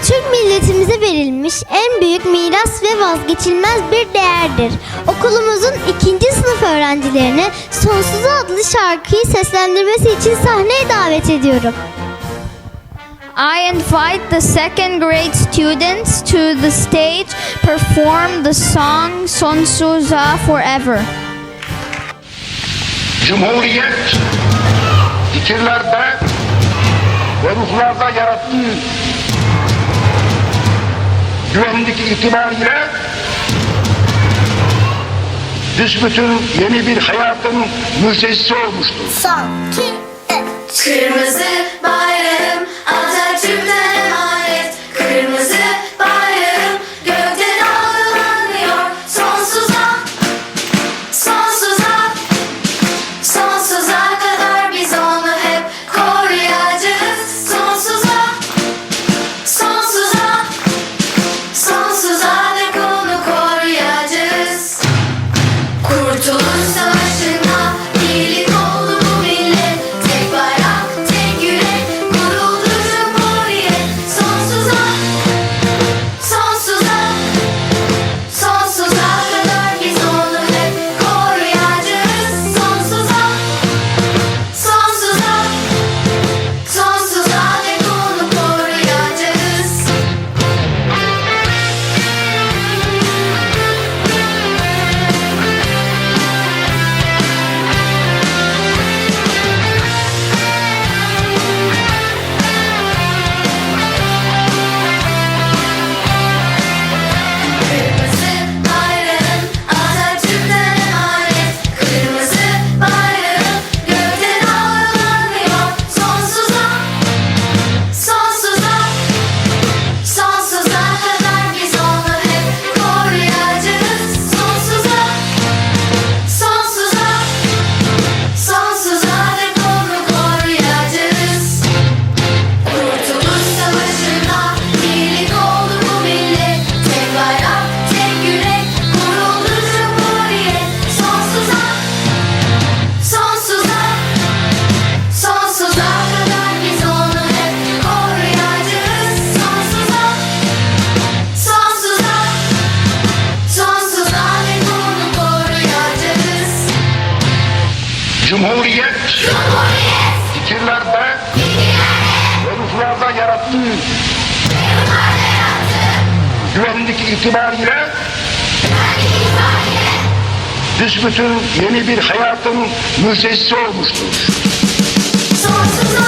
Türk milletimize verilmiş en büyük miras ve vazgeçilmez bir değerdir. Okulumuzun 2. sınıf öğrencilerini Sonsuza adlı şarkıyı seslendirmesi için sahneye davet ediyorum. I invite the second grade students to the stage, perform the song Sonsuza Forever. Cumhuriyet fikirlerde ve ruhlarda yarattığı güvenlik itibariyle büsbütün yeni bir hayatın müjdecisi olmuştur. Son, iki, üç. Kırmızı bayrağım Atatürk'ten emanet. Kırmızı bayrağım gökte dalgalanıyor. Sonsuza, sonsuza, sonsuza kadar biz onu hep koruyacağız. Sonsuza, sonsuza, sonsuza dek onu koruyacağız. Kurtuluş Savaşı'nda birlik oldu bu millet. Tek bayrak, tek yürek, kuruldu Cumhuriyet. Sonsuza, sonsuza, sonsuza kadar biz onu hep koruyacağız. Sonsuza, sonsuza, sonsuza dek onu koruyacağız. Kırmızı bayrağın Atatürk'ten emanet. Kırmızı bayrağın gökte dalgalanıyor. Sonsuza, sonsuza, sonsuza kadar biz onu hep koruyacağız. Sonsuza, sonsuza, sonsuza dek onu koruyacağız. Kurtuluş Savaşı'nda birlik oldu bu millet. Tek bayrak, tek yürek, kuruldu Cumhuriyet. Sonsuza, sonsuza, sonsuza kadar biz onu hep koruyacağız. Sonsuza, sonsuza, sonsuza dek onu koruyacağız. Cumhuriyet fikirlerde ve ruhlarda yarattığı güvenlik itibariyle büsbütün yeni bir hayatın müjdecisi olmuştur. Sonsuza,